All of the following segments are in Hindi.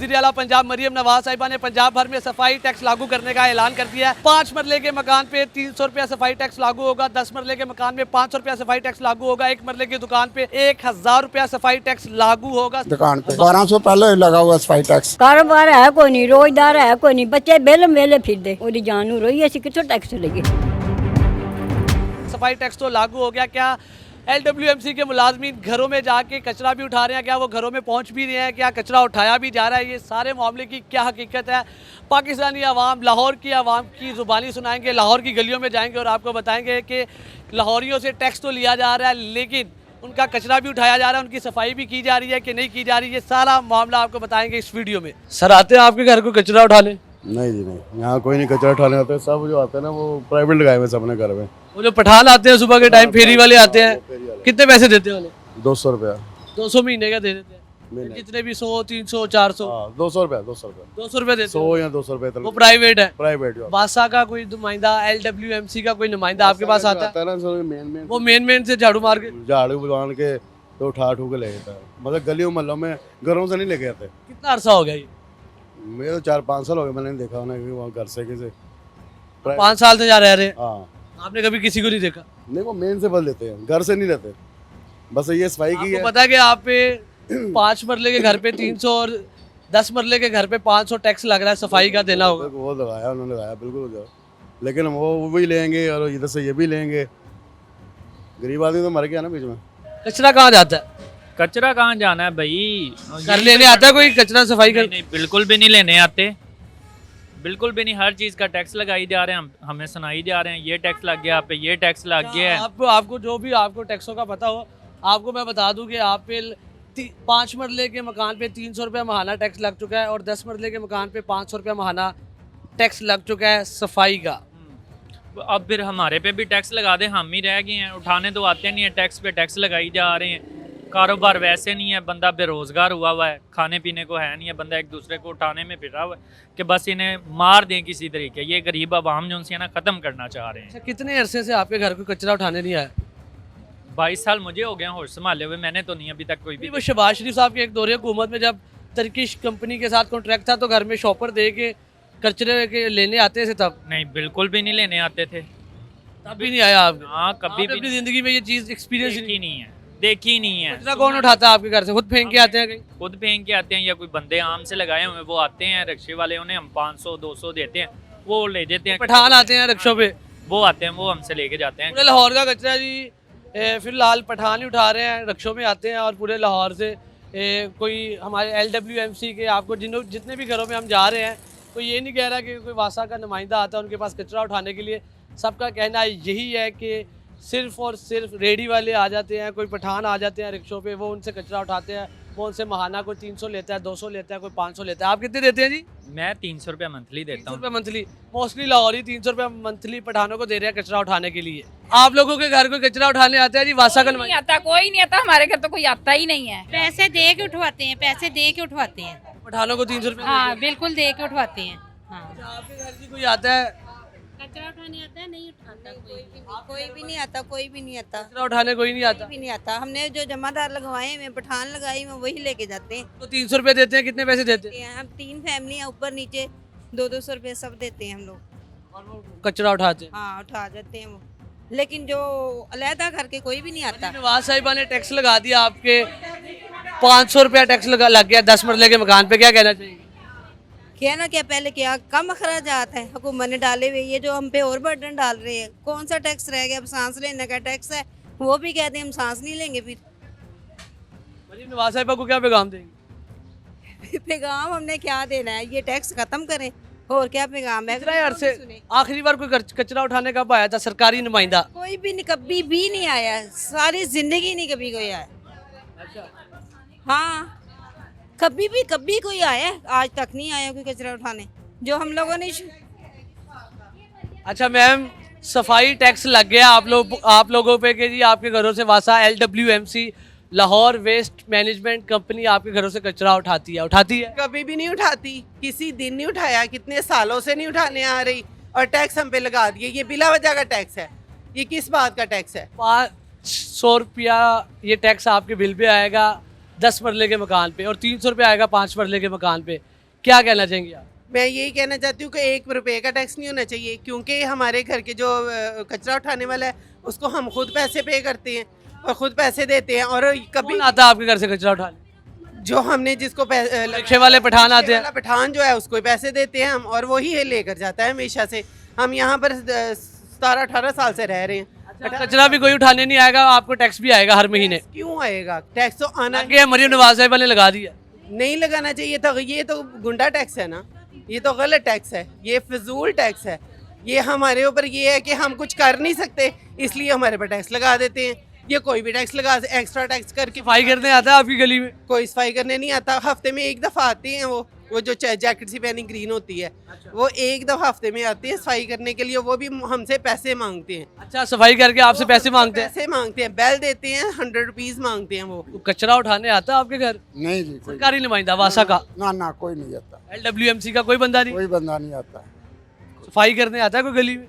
वज़ीर-ए-आला पंजाब मरियम नवाज साहिबा ने पंजाब भर में सफाई टैक्स लागू करने का ऐलान कर दिया है। 5 मरले के मकान पे 300 रुपया सफाई टैक्स लागू होगा, 10 मरले के मकान में 500 रुपया सफाई टैक्स लागू होगा, 1 मरले की दुकान पे 1000 रुपया सफाई टैक्स लागू होगा। दुकान पे 1200 पहले लगा हुआ सफाई टैक्स। कारोबार है कोई नहीं, रोजगार है कोई नहीं, बच्चे बेलम वेले फिरदे, ओदी जान नूं रोई असीं कित्थों टैक्स लगे। सफाई टैक्स तो लागू हो गया, क्या LWMC के मुलाजमीन घरों में जाके कचरा भी उठा रहे हैं, क्या वो घरों में पहुंच भी रहे हैं, क्या कचरा उठाया भी जा रहा है, ये सारे मामले की क्या हकीकत है। पाकिस्तानी आवाम, लाहौर की आवाम की ज़ुबानी सुनाएंगे, लाहौर की गलियों में जाएंगे और आपको बताएंगे कि लाहौरियों से टैक्स तो लिया जा रहा है लेकिन उनका कचरा भी उठाया जा रहा है, उनकी सफाई भी की जा रही है कि नहीं की जा रही है, ये सारा मामला आपको बताएंगे इस वीडियो में। सर आते हैं आपके घर को कचरा उठाने? नहीं जी नहीं, यहाँ कोई नहीं कचरा उठाने आते हैं। सब जो आते हैं ना वो प्राइवेट लगाए हुए सब अपने घर में। वो जो पठान आते हैं सुबह के टाइम, फेरी वाले आते हैं, कितने पैसे देते हैं? 200 रुपया 200 महीने का दे देते हैं, जितने भी 100 300 400 200 रुपया 200 रुपये देते 100 हैं। या 200 रुपये वो प्राइवेट है। प्राइवेट बादशाह का कोई नुमाइंदा, LWMC का कोई नुमाइंदा आपके पास आता है? ना मेन वो मेन से झाड़ू मार के झाड़ू बुलवान के तो उठा के ले जाता है। मतलब गलियों मोहल्लों में घरों से नहीं लेके आते। कितना अरसा हो गया ये? मेरे तो 4-5 साल हो गए, मैंने नहीं देखा उन्हें वहाँ घर से किसी। 5 साल से जा रहे हैं। हाँ, आपने कभी किसी को नहीं देखा? नहीं वो मेन से बल लेते हैं, घर से नहीं लेते। बस ये सफाई की आपको है। पता है कि आप पे 5 मरले के घर पे 300 और 10 मरले के घर पे 500 टैक्स लग रहा है, सफाई का देना होगा। वो लगाया, उन्होंने लगाया बिल्कुल। लेकिन वो भी लेंगे और इधर से ये भी लेंगे। गरीब आदमी तो मर गया ना बीच में। कचरा कहाँ जाता है? कचरा कहाँ जाना है भाई? घर लेने आता है कोई कचरा सफाई कर? नहीं, बिल्कुल भी नहीं लेने आते, बिल्कुल भी नहीं। हर चीज़ का टैक्स लगाई जा रहे हैं, हमें सुनाई जा रहे हैं ये टैक्स लग गया, आप पे ये टैक्स लग गया है। आपको जो भी आपको टैक्सों का पता हो, आपको मैं बता दूं कि आप पे 5 मरले के मकान पे 300 रुपया महाना टैक्स लग चुका है और 10 मरले के मकान पे 500 रुपया महाना टैक्स लग चुका है सफाई का। अब फिर हमारे पे भी टैक्स लगा दे, हम ही रह गए हैं। उठाने तो आते नहीं है, टैक्स पे टैक्स लगाई जा रहे हैं। कारोबार वैसे नहीं है, बंदा बेरोजगार हुआ है, खाने पीने को है नहीं है, बंदा एक दूसरे को उठाने में फिर रहा हुआ है कि बस इन्हें मार दें किसी तरीके। ये गरीब आवाम जो उनसे ना ख़त्म करना चाह रहे हैं। अच्छा, कितने अरसे से आपके घर को कचरा उठाने नहीं आया? 22 साल मुझे हो गए होश संभाले हुए, मैंने तो नहीं अभी तक कोई भी। वो शहबाज शरीफ साहब के एक दौरे हुकूमत में जब तर्किश कंपनी के साथ कॉन्ट्रैक्ट था तो घर में शॉपर दे के कचरे के लेने आते थे तब? नहीं, बिल्कुल भी नहीं लेने आते थे, तब भी नहीं आया आप? हाँ, कभी भी अपनी जिंदगी में ये चीज़ एक्सपीरियंस देखी नहीं है, देखी नहीं है। कचरा कौन उठाता है आपके घर से? खुद फेंक के आते हैं कहीं? खुद फेंक के आते हैं या कोई बंदे आम से लगाए हुए वो आते हैं रिक्शे वाले, उन्हें हम 500-200 देते हैं, वो ले देते हैं। पठान आते हैं रिक्शों पे, वो आते हैं, वो हमसे लेके जाते हैं। पूरे लाहौर का कचरा जी फिलहाल पठान ही उठा रहे हैं, रिक्शों में आते हैं और पूरे लाहौर से कोई हमारे LWMC के आपको जितने भी घरों में हम जा रहे हैं कोई ये नहीं कह रहा कि कोई वासा का नुमाइंदा आता है उनके पास कचरा उठाने के लिए। सबका कहना यही है कि सिर्फ़ और सिर्फ रेडी वाले आ जाते हैं, कोई पठान आ जाते हैं रिक्शों पे, वो उनसे कचरा उठाते हैं, वो उनसे महाना कोई 300 लेता है, 200 लेता है, कोई 500 लेता है। आप कितने देते हैं जी? मैं 300 रुपया मंथली देता 300 हूँ। रुपये मंथली। मोस्टली लाहौरी 300 रुपये मंथली पठानों को दे रहे हैं कचरा उठाने के लिए। आप लोगों के घर को कचरा उठाने आता है जी? वासा का नहीं आता, कोई नहीं आता, हमारे घर तो कोई आता ही नहीं है। पैसे दे के उठवाते हैं, पैसे दे के उठवाते हैं। पठानों को 300 रुपये? हाँ बिल्कुल दे के उठवाते हैं। हाँ, आपके घर की कोई आता है कचरा उठाने आता है? नहीं उठाता कोई भी नहीं आता, कोई भी नहीं आता, कचरा उठाने? कोई नहीं आता। कोई भी नहीं आता। हमने जो जमादार लगवाए हैं, पठान लगाई में वही लेके जाते हैं। तो 300 रुपये देते हैं, कितने पैसे देते हैं? हम 3 फैमिली हैं, ऊपर नीचे 200-200 रुपये सब देते हैं हम लोग। और वो कचरा उठाते हैं? हाँ उठा जाते हैं वो, लेकिन जो अलहदा करके कोई भी नहीं आता। नवाज साहिबा ने टैक्स लगा दिया आपके 500 रुपया टैक्स लग गया 10 मरले के मकान पे, क्या कहना चाहिए? कहना क्या, पहले क्या कम अखराजात है हुकूमत ने डाले हुए, ये जो हम पे और बर्डन डाल रहे हैं। कौन सा टैक्स रह गया? अब सांस लेने का टैक्स है, वो भी कहते हैं हम सांस नहीं लेंगे। फिर नवाज साहिबा को क्या पैगाम देंगे? पैगाम हमने क्या देना है, ये टैक्स खत्म करें, और क्या पैगाम है? इतना अरसे आखिरी बार कोई कचरा उठाने कब आया था सरकारी नुमाइंदा? कोई भी नहीं, कभी भी नहीं आया, सारी जिंदगी नहीं कभी कोई आया। हाँ, कभी कोई आया, आज तक नहीं आया कोई कचरा उठाने जो हम लोगों ने। अच्छा मैम, सफाई टैक्स लग गया आप लोगों पे कि जी आपके घरों से वासा LWMC Lahore waste management company आपके घरों से कचरा उठाती है? कभी भी नहीं उठाती, किसी दिन नहीं उठाया, कितने सालों से नहीं उठाने आ रही, और टैक्स हम पे लगा दिए। ये बिला वजह का टैक्स है, ये किस बात का टैक्स है? 500 रुपया ये टैक्स आपके बिल पे आएगा 10 मरले के मकान पे, और 300 रुपया आएगा 5 मरले के मकान पे। क्या कहना चाहेंगे आप? मैं यही कहना चाहती हूँ कि 1 रुपए का टैक्स नहीं होना चाहिए, क्योंकि हमारे घर के जो कचरा उठाने वाला है उसको हम खुद पैसे पे करते हैं और खुद पैसे देते हैं। और कभी कौन आता है आपके घर से कचरा उठाने? जो हमने जिसको रिक्शे वाले पठान आते हैं? वाला पठान जो है उसको ही पैसे देते हैं हम, और वही लेकर जाता है हमेशा से। हम यहाँ पर 17-18 साल से रह रहे हैं। कचरा भी कोई उठाने नहीं आएगा, आपको टैक्स भी आएगा हर महीने। क्यों आएगा? टैक्स तो आना आगे मरियम नवाज साहिबा ने लगा दिया। नहीं लगाना चाहिए था। ये तो गुंडा टैक्स है ना, ये तो गलत टैक्स है, ये फिजूल टैक्स है। ये हमारे ऊपर ये है कि हम कुछ कर नहीं सकते इसलिए हमारे पर टैक्स लगा देते हैं। ये कोई भी टैक्स लगा, एक्स्ट्रा टैक्स करके सफाई करने आता है आपकी गली में? कोई सफाई करने नहीं आता। हफ्ते में 1 दफ़ा आती हैं वो जो जैकेट सी पहनी ग्रीन होती है, वो 1 दफ़ा हफ्ते में आती है सफाई करने के लिए। वो भी हमसे पैसे मांगते हैं। अच्छा, सफाई करके आपसे पैसे मांगते हैं? पैसे मांगते हैं, बैल देते हैं, 100 रुपीज़ मांगते हैं वो। तो कचरा उठाने आता है आपके घर? नहीं जी, कोई सरकारी नुमाइंदा वासा का? ना ना, कोई नहीं आता, LWMC का कोई बंदा नहीं? कोई बंदा नहीं आता। सफाई करने आता है कोई गली में?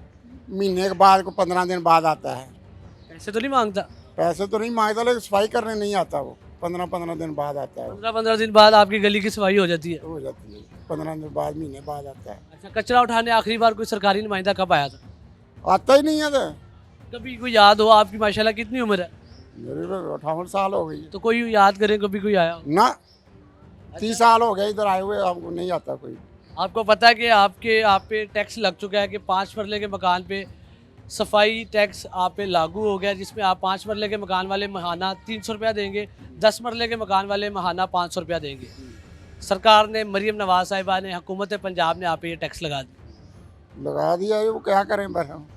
महीने के बाद को 15 दिन बाद आता है। पैसे तो नहीं मांगता? पैसे तो नहीं मांगता, लेकिन सफाई करने नहीं आता वो। 15-15 दिन बाद आता है, 15-15 दिन बाद आपकी गली की सफाई हो जाती है? हो जाती है। 15 दिन बाद, महीने बाद आता है। अच्छा, कचरा उठाने आखिरी बार कोई सरकारी नुमाइंदा कब आया था? आता ही नहीं है तो। कभी कोई याद हो? आपकी माशाल्लाह कितनी उम्र है? मेरे को 58 साल हो गई तो कोई याद करें, कभी कोई आया हो? ना। 30 साल हो गए इधर आए हुए, हमको नहीं आता कोई। आपको पता है कि आप पे टैक्स लग चुका है कि 5 मरले के मकान पे सफाई टैक्स आप पे लागू हो गया, जिसमें आप 5 मरले के मकान वाले महाना 300 रुपया देंगे, 10 मरले के मकान वाले महाना 500 रुपया देंगे। सरकार ने, मरियम नवाज साहिबा ने, हुकूमत पंजाब ने आप पे ये टैक्स लगा दिया। लगा दिया है, वो क्या करें पर हम,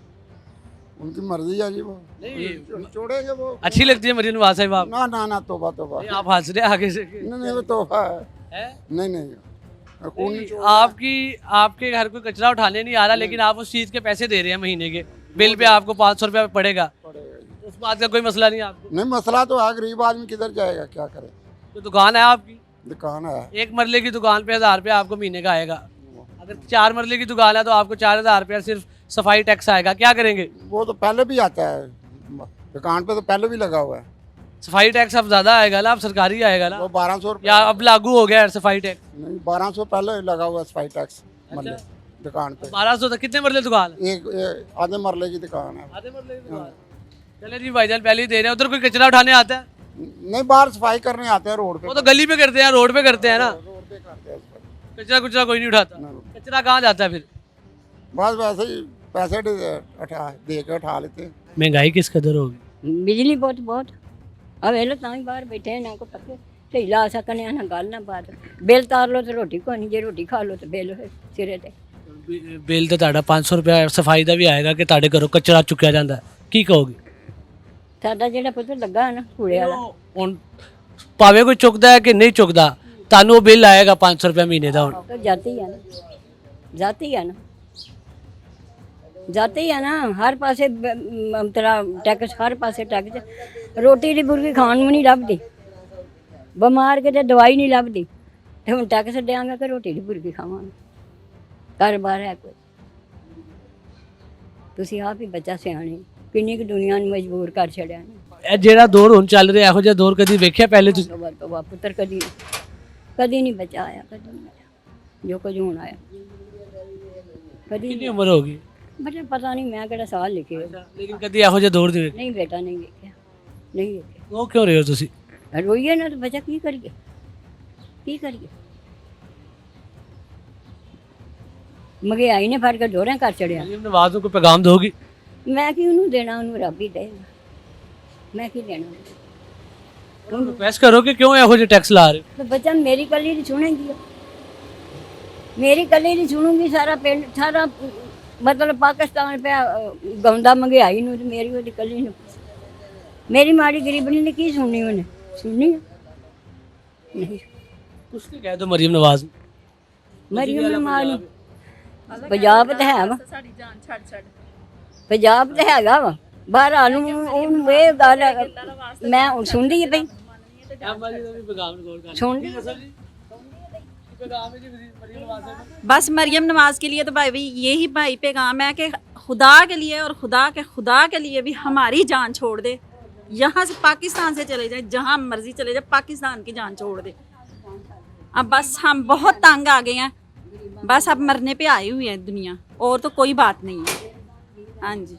उनकी मर्जी है जी। वो नहीं, छोड़ेंगे वो। अच्छी लगती है मरियम नवाज साहिबा? ना ना ना, तोबा तोबा। नहीं, आप हंस रहे हैं आगे से। नहीं, वो तोबा है। है? नहीं नहीं, कौन नहीं छोड़- आपके घर कोई कचरा उठाने नहीं आ रहा, लेकिन आप उस चीज़ के पैसे दे रहे हैं महीने के बिल पे, आपको 500 रुपया पड़ेगा। उस बात का कोई मसला नहीं है आपको? नहीं, मसला तो है, गरीब आदमी किधर जाएगा, क्या करे। तो दुकान है आपकी? दुकान है। 1 मरले की दुकान पे 1000 रुपया आपको महीने का आएगा। अगर 4 मरले की दुकान है तो आपको 4000 रुपया सिर्फ सफाई टैक्स आएगा। क्या करेंगे? वो तो पहले भी आता है, दुकान पे तो पहले भी लगा हुआ है। सफाई टैक्स अब ज़्यादा आएगा ना, अब सरकारी आएगा ना, वो 1200 या अब लागू हो गया है सफाई टैक्स? नहीं, 1200 पहले लगा हुआ है सफाई टैक्स मरले दुकान पे। 1200 तक? कितने मरले दुकान है? एक आधे मरले की दुकान है। आधे मरले की दुकान। चले जी भाईजान, पहले ही दे रहे हैं। उधर कोई कचरा उठाने आता है? नहीं, बाहर सफाई करने आते हैं रोड पे। वो तो गली पे करते हैं, रोड पे करते हैं ना। रोड पे करते हैं सफाई। कचरा कुचरा कोई नहीं उठाता। ना। कचरा कहाँ जाता है फिर? बस वैसे ही पैसे दे के उठा लेते हैं। महंगाई किस कदर होगी? बिजली बहुत अब वेले तां ही बाहर बैठे हैं, ना को पक्के सही ला सकने, ना गल ना बात। बिल तार लो तो रोटी को नहीं, जे रोटी खा लो तो बिल सिरे ते। बिल तो ਤੁਹਾਡਾ 500 रुपया सफाई ਦਾ ਵੀ ਆਏਗਾ ਕਿ ਤੁਹਾਡੇ ਘਰੋਂ ਕਚਰਾ ਚੁੱਕਿਆ ਜਾਂਦਾ ਹੈ, ਕੀ ਕਹੋਗੇ? ਸਾਡਾ ਜਿਹੜਾ ਪੁੱਤ ਲੱਗਾ ਨਾ ਕੂੜੇ ਵਾਲਾ, ਹੁਣ ਭਾਵੇਂ ਕੋਈ ਚੁੱਕਦਾ ਹੈ ਕਿ ਨਹੀਂ ਚੁੱਕਦਾ, ਤੁਹਾਨੂੰ ਉਹ ਬਿੱਲ ਆਏਗਾ 500 रुपया ਮਹੀਨੇ ਦਾ। ਹੁਣ तो जाती है ना, जाती है ना, जाती है ना, हर पासे तेरा टैक्स, हर पासे टैक्स। रोटी दी बुरकी खाण ਨੂੰ ਨਹੀਂ ਲੱਭਦੀ, ਬਿਮਾਰ ਕਿਤੇ ਦਵਾਈ ਨਹੀਂ ਲੱਭਦੀ, ਤੇ ਹੁਣ ਟੈਕਸ ਦੇਾਂਗੇ ਕਿ ਰੋਟੀ ਦੀ ਬੁਰਕੀ ਖਾਵਾਂਗੇ। ਕਾਰੋਬਾਰ ਹੈ ਕੋਈ? ਤੁਸੀਂ ਆਪ ਹੀ ਬੱਚਾ ਸਿਆਣੇ, ਕਿੰਨੀ ਕੁ ਦੁਨੀਆ ਨੂੰ ਮਜਬੂਰ ਕਰ ਛੜਿਆ ਨੇ। ਇਹ ਜਿਹੜਾ ਦੌਰ ਹੁਣ ਚੱਲ ਰਿਹਾ, ਇਹੋ ਜਿਹਾ ਦੌਰ ਕਦੀ ਵੇਖਿਆ ਪਹਿਲੇ ਤੁਸੀਂ? ਤੋਬਾ ਪੁੱਤਰ, ਕਦੀ ਨਹੀਂ ਬੱਚਾ ਆਇਆ, ਕਦੀ ਨਹੀਂ ਆਇਆ ਜੋ ਕੁਝ ਹੁਣ ਆਇਆ, ਕਦੀ ਕਿੰਨੀ ਨਹੀਂ। ਉਮਰ ਹੋ ਗਈ? ਬੇਟਾ ਪਤਾ ਨਹੀਂ ਮੈਂ ਕਿਹੜਾ ਸਾਲ ਲਿਖੇ ਹੋਏ। ਲੇਕਿਨ ਕਦੀ ਇਹੋ ਜਿਹਾ ਦੌਰ ਨਹੀਂ ਵੇਖਿਆ? ਨਹੀਂ ਬੇਟਾ, ਨਹੀਂ ਵੇਖਿਆ, ਨਹੀਂ ਵੇਖਿਆ। ਉਹ ਕਿਉਂ ਰਹੇ ਹੋ ਤੁਸੀਂ? ਰੋਈਏ ਨਾ ਤਾਂ ਬੱਚਾ ਕੀ ਕਰੀਏ, ਕੀ ਕਰੀਏ? ਮਹਿੰਗਾਈ ਨੇ ਫੜ ਕੇ ਦੋਹਰਿਆਂ ਕਰ ਚੜਿਆ। ਮਰੀਮ ਨਵਾਜ਼ ਨੂੰ ਕੋਈ ਪੈਗਾਮ ਦੋਗੀ? ਮੈਂ ਕੀ ਉਹਨੂੰ ਦੇਣਾ, ਉਹਨੂੰ ਰੱਬ ਹੀ ਦੇਗਾ, ਮੈਂ ਕੀ ਦੇਣਾ। ਉਹਨੂੰ ਰਿਕਵੈਸਟ ਕਰੋ ਕਿ ਕਿਉਂ ਇਹੋ ਜਿਹੇ ਟੈਕਸ ਲਾ ਰਹੇ ਹੋ? तो बच्चा मेरी कली नहीं सुनेगी, मेरी कली नहीं सुनूंगी। सारा पिंड, सारा मतलब पाकिस्तान पे गाँदा महंगाई नूं, ते मेरी वो कली ने, मेरी माड़ी गरीबनी ने की सुननी, उन्हें सुननी है? नहीं। कुछ नहीं कह दो मरीम नवाज। मरियम नवाज पंजाब तो है वा, पंजाब तो हैगा वा, बाहर आलू ये गल मैं हुण सुनदी है पई, सुन बस मरियम नवाज के लिए तो भाई यही भाई पैगाम है कि खुदा के लिए और खुदा के लिए भी हमारी जान छोड़ दे। यहाँ से पाकिस्तान से चले जाए, जहाँ मर्जी चले जाए, पाकिस्तान की जान छोड़ दे। अब बस हम बहुत तंग आ गए हैं, बस अब मरने पे आई हुई है दुनिया, और तो कोई बात नहीं है। हाँ जी।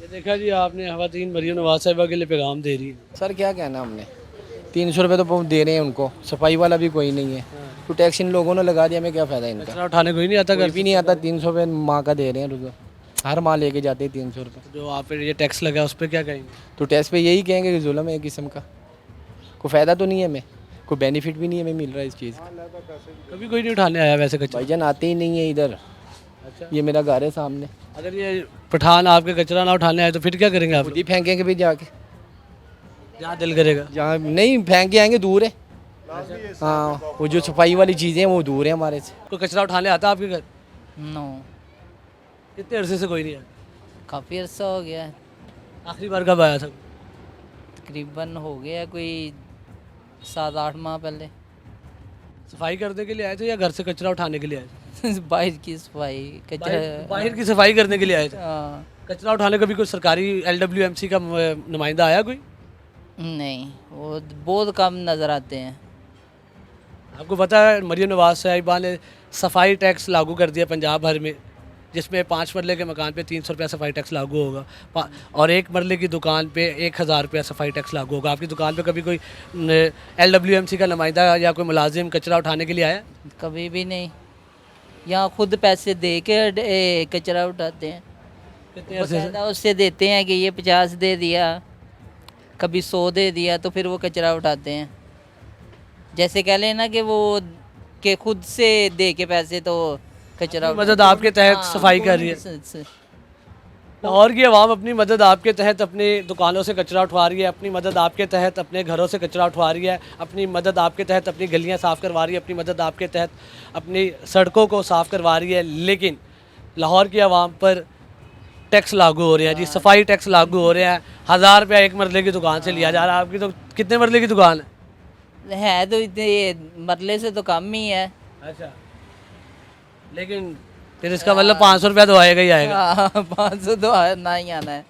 ये देखा जी आपने, ख़वातीन मरियम नवाज साहिबा के लिए पैगाम दे रही है। सर क्या कहना हमने, 300 रुपये तो दे रहे हैं उनको, सफाई वाला भी कोई नहीं है, तो टैक्स इन लोगों ने लगा दिया, हमें क्या फ़ायदा इनका। कचरा उठाने को ही नहीं आता, कोई घर भी नहीं आता। 300 रुपये माँ का दे रहे हैं रुको, हर माँ लेके जाते हैं 300 रुपये। जो आप पे ये टैक्स लगा उस पर क्या कहेंगे? तो टैक्स पे यही कहेंगे कि जुल्म है एक किस्म का, कोई फ़ायदा तो नहीं है हमें, कोई बेनिफिट भी नहीं हमें मिल रहा है इस चीज़ का। कभी कोई नहीं उठाने आया वैसे कचरा? भाईजान आते ही नहीं है इधर। अच्छा, ये मेरा घर है सामने, अगर ये पठान आपके कचरा ना उठाने आए तो फिर क्या करेंगे आप? खुद ही फेंकेंगे भी जाके, जहाँ दिल करेगा। जहाँ नहीं फेंक के आएंगे दूर है। हाँ, वो जो सफाई वाली चीज़ें हैं वो दूर है हमारे से। कोई कचरा उठाने आता आपके घर? नो, कितने अरसे से कोई नहीं आया? काफ़ी अर्सा हो गया है, आखिरी बार कब आया था? तकरीबन हो गया कोई 7-8 माह पहले। सफाई करने के लिए आए थे या घर से कचरा उठाने के लिए आए थे? बाहर की सफाई कचरा। बाहर की सफाई करने के लिए आए थे। हाँ, कचरा उठाने कभी कोई सरकारी LWMC का नुमाइंदा आया कोई? नहीं, वो बहुत कम नज़र आते हैं। आपको पता है मरियम नवाज साहिबा ने सफाई टैक्स लागू कर दिया पंजाब भर में, जिसमें 5 मरले के मकान पे 300 रुपया सफाई टैक्स लागू होगा, और 1 मरले की दुकान पे 1000 रुपया सफाई टैक्स लागू होगा। आपकी दुकान पे कभी कोई LWMC का नुमाइंदा या कोई मुलाजिम कचरा उठाने के लिए आया? कभी भी नहीं, यहाँ खुद पैसे दे के कचरा उठाते हैं। कितने अरसे से? बकायदा उससे देते हैं कि ये 50 दे दिया, कभी 100 दे दिया, तो फिर वो कचरा उठाते हैं। जैसे कह लेना कि वो के खुद से दे के पैसे तो कचरा मदद आपके तहत सफाई कर रही है। लाहौर की आवाम अपनी मदद आपके तहत अपनी दुकानों से कचरा उठवा रही है, अपनी मदद आपके तहत अपने घरों से कचरा उठवा रही है, अपनी मदद आपके तहत अपनी गलियां साफ़ करवा रही है, अपनी मदद आपके तहत अपनी सड़कों को साफ़ करवा रही है। लेकिन लाहौर की आवाम पर टैक्स लागू हो रहा है जी, सफाई टैक्स लागू हो रहा है। 1000 रुपया 1 मरले की दुकान से लिया जा रहा है। आपकी तो कितने मरले की दुकान है? तो इतने मरले से तो कम ही है। अच्छा, लेकिन फिर इसका मतलब 500 रुपया तो आएगा ही आएगा। 500 तो ना ही आना है।